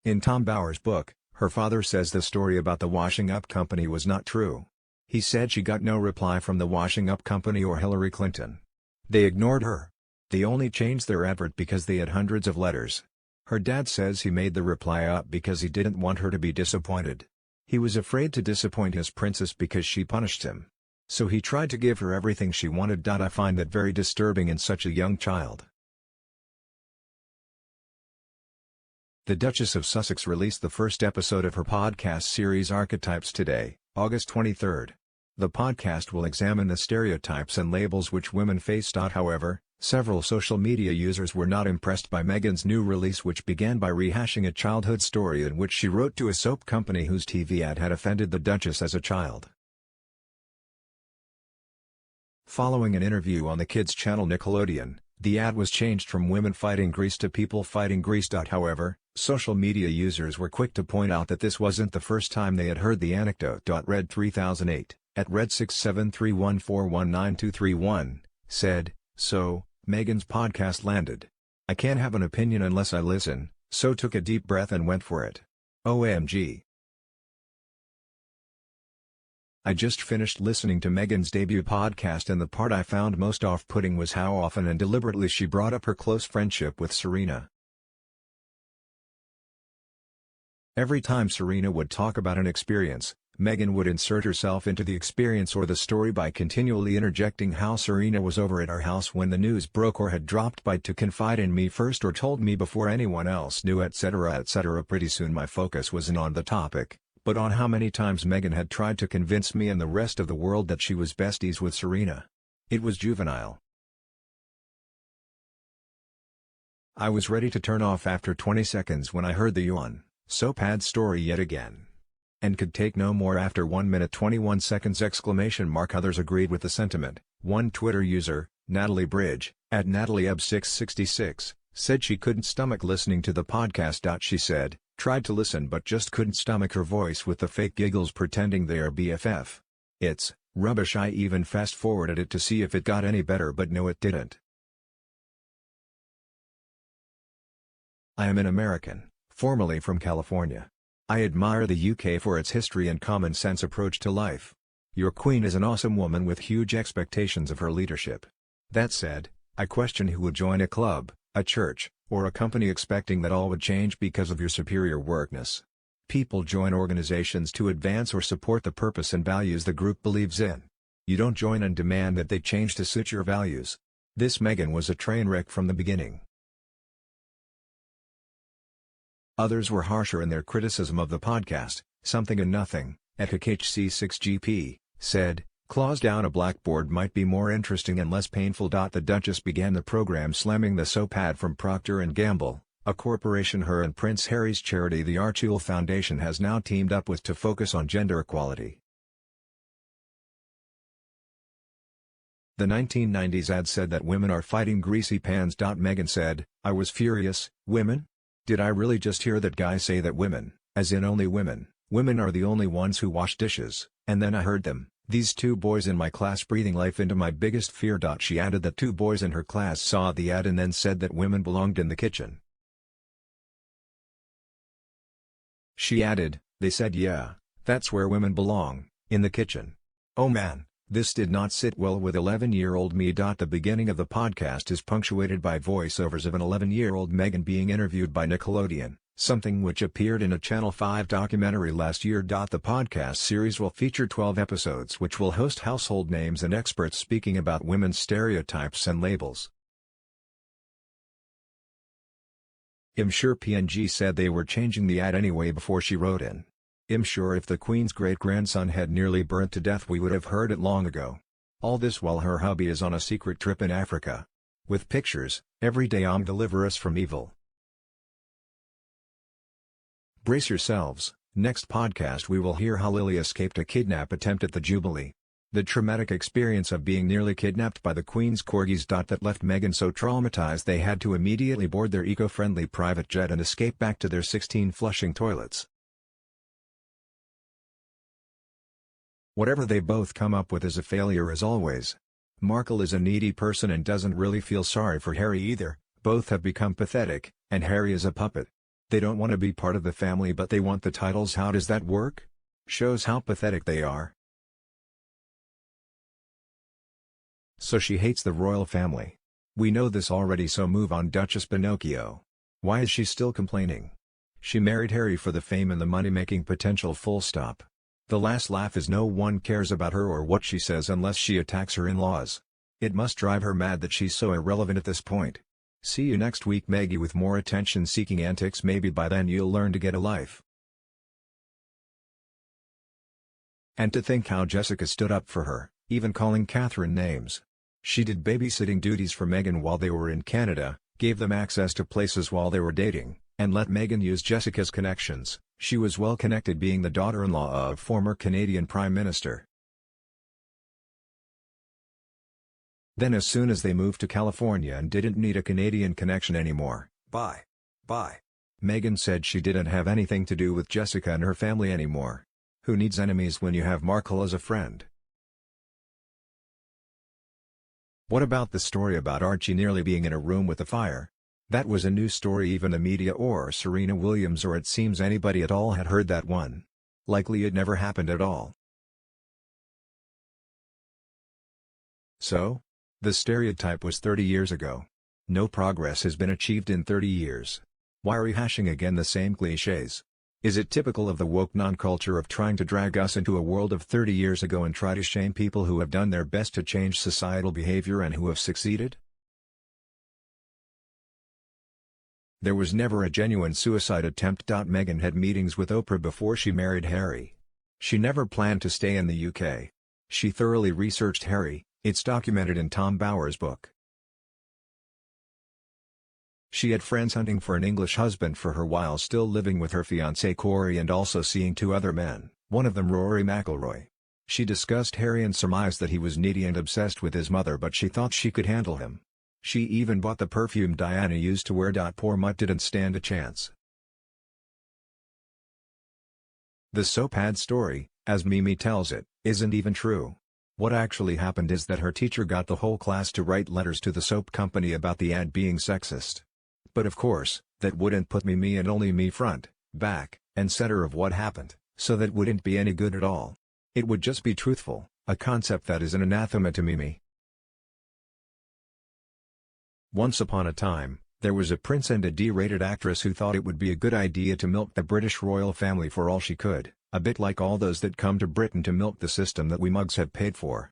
In Tom Bauer's book, her father says the story about the washing up company was not true. He said she got no reply from the washing up company or Hillary Clinton. They ignored her. They only changed their advert because they had hundreds of letters. Her dad says he made the reply up because he didn't want her to be disappointed. He was afraid to disappoint his princess because she punished him. So he tried to give her everything she wanted. I find that very disturbing in such a young child. The Duchess of Sussex released the first episode of her podcast series Archetypes today, August 23. The podcast will examine the stereotypes and labels which women face. However, several social media users were not impressed by Meghan's new release, which began by rehashing a childhood story in which she wrote to a soap company whose TV ad had offended the Duchess as a child. Following an interview on the kids' channel Nickelodeon, the ad was changed from Women Fighting Grease to People Fighting Grease. However, social media users were quick to point out that this wasn't the first time they had heard the anecdote. Red 3008, at Red 6731419231, said, "So, Meghan's podcast landed. I can't have an opinion unless I listen, so took a deep breath and went for it. OMG. I just finished listening to Meghan's debut podcast, and the part I found most off-putting was how often and deliberately she brought up her close friendship with Serena. Every time Serena would talk about an experience, Meghan would insert herself into the experience or the story by continually interjecting how Serena was over at our house when the news broke, or had dropped by to confide in me first, or told me before anyone else knew, etc. etc. Pretty soon my focus wasn't on the topic, but on how many times Meghan had tried to convince me and the rest of the world that she was besties with Serena. It was juvenile. I was ready to turn off after 20 seconds when I heard the YAWN soap ad story yet again. And could take no more after 1 minute 21 seconds! Others agreed with the sentiment. One Twitter user, Natalie Bridge, at NatalieUb666, said she couldn't stomach listening to the podcast. She said, "Tried to listen but just couldn't stomach her voice with the fake giggles pretending they are BFF. It's rubbish. I even fast-forwarded it to see if it got any better, but no, it didn't. I am an American, formerly from California. I admire the UK for its history and common-sense approach to life. Your queen is an awesome woman with huge expectations of her leadership. That said, I question who would join a club, a church, or a company expecting that all would change because of your superior workness. People join organizations to advance or support the purpose and values the group believes in. You don't join and demand that they change to suit your values. This Meghan was a train wreck from the beginning." Others were harsher in their criticism of the podcast. Something and Nothing, at HC6GP, said, "Claws down a blackboard might be more interesting and less painful." The Duchess began the program slamming the soap ad from Procter & Gamble, a corporation her and Prince Harry's charity the Archewell Foundation has now teamed up with to focus on gender equality. The 1990s ad said that women are fighting greasy pans. Meghan said, "I was furious. Women? Did I really just hear that guy say that women, as in only women are the only ones who wash dishes, and then I heard them, these two boys in my class, breathing life into my biggest fear." She added that two boys in her class saw the ad and then said that women belonged in the kitchen. She added, "They said yeah, that's where women belong, in the kitchen. Oh man, this did not sit well with 11-year-old me." The beginning of the podcast is punctuated by voiceovers of an 11-year-old Meghan being interviewed by Nickelodeon, something which appeared in a Channel 5 documentary last year. The podcast series will feature 12 episodes which will host household names and experts speaking about women's stereotypes and labels. I'm sure PNG said they were changing the ad anyway before she wrote in. I'm sure if the Queen's great-grandson had nearly burnt to death we would have heard it long ago. All this while her hubby is on a secret trip in Africa. With pictures, every day deliver us from evil. Brace yourselves, next podcast we will hear how Lily escaped a kidnap attempt at the Jubilee. The traumatic experience of being nearly kidnapped by the Queen's corgis. That left Meghan so traumatized they had to immediately board their eco-friendly private jet and escape back to their 16 flushing toilets. Whatever they both come up with is a failure as always. Markle is a needy person and doesn't really feel sorry for Harry either. Both have become pathetic, and Harry is a puppet. They don't want to be part of the family but they want the titles. How does that work? Shows how pathetic they are. So she hates the royal family. We know this already, so move on, Duchess Pinocchio. Why is she still complaining? She married Harry for the fame and the money-making potential, full stop. The last laugh is no one cares about her or what she says unless she attacks her in-laws. It must drive her mad that she's so irrelevant at this point. See you next week, Maggie, with more attention-seeking antics. Maybe by then you'll learn to get a life. And to think how Jessica stood up for her, even calling Catherine names. She did babysitting duties for Meghan while they were in Canada, gave them access to places while they were dating, and let Meghan use Jessica's connections. She was well connected, being the daughter-in-law of former Canadian Prime Minister. Then as soon as they moved to California and didn't need a Canadian connection anymore, bye. Meghan said she didn't have anything to do with Jessica and her family anymore. Who needs enemies when you have Markle as a friend? What about the story about Archie nearly being in a room with a fire? That was a news story. Even the media or Serena Williams, or it seems anybody at all, had heard that one. Likely it never happened at all. So? The stereotype was 30 years ago. No progress has been achieved in 30 years. Why rehashing again the same cliches? Is it typical of the woke non-culture of trying to drag us into a world of 30 years ago and try to shame people who have done their best to change societal behavior and who have succeeded? There was never a genuine suicide attempt. Meghan had meetings with Oprah before she married Harry. She never planned to stay in the UK. She thoroughly researched Harry, it's documented in Tom Bower's book. She had friends hunting for an English husband for her while still living with her fiancé Corey and also seeing 2 other men, one of them Rory McIlroy. She discussed Harry and surmised that he was needy and obsessed with his mother, but she thought she could handle him. She even bought the perfume Diana used to wear. Poor Mutt didn't stand a chance. The soap ad story, as Mimi tells it, isn't even true. What actually happened is that her teacher got the whole class to write letters to the soap company about the ad being sexist. But of course, that wouldn't put Mimi and only me front, back, and center of what happened, so that wouldn't be any good at all. It would just be truthful, a concept that is an anathema to Mimi. Once upon a time, there was a prince and a D-rated actress who thought it would be a good idea to milk the British royal family for all she could, a bit like all those that come to Britain to milk the system that we mugs have paid for.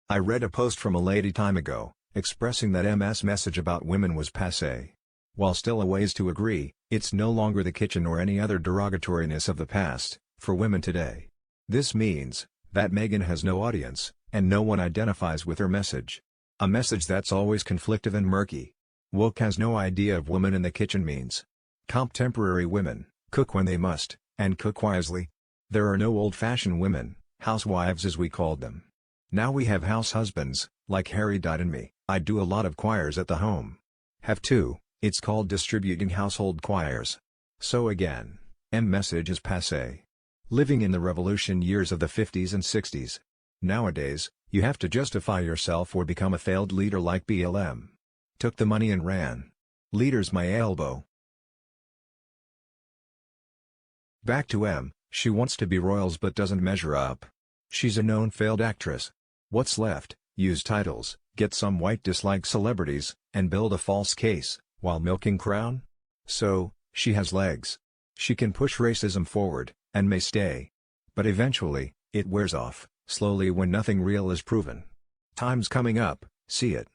I read a post from a lady time ago, expressing that M's message about women was passé. While still a ways to agree, it's no longer the kitchen or any other derogatoriness of the past, for women today. This means that Meghan has no audience, and no one identifies with her message. A message that's always conflictive and murky. Woke has no idea of woman in the kitchen means. Contemporary women cook when they must, and cook wisely. There are no old-fashioned women, housewives as we called them. Now we have house husbands, like Harry and me. I do a lot of choirs at the home. Have two, it's called distributing household choirs. So again, message is passé. Living in the revolution years of the 50s and 60s. Nowadays, you have to justify yourself or become a failed leader like BLM. Took the money and ran. Leader's my elbow. Back to M, she wants to be royals but doesn't measure up. She's a known failed actress. What's left? Use titles, get some white dislike celebrities, and build a false case, while milking Crown? So, she has legs. She can push racism forward, and may stay. But eventually, it wears off, slowly when nothing real is proven. Time's coming up, see it.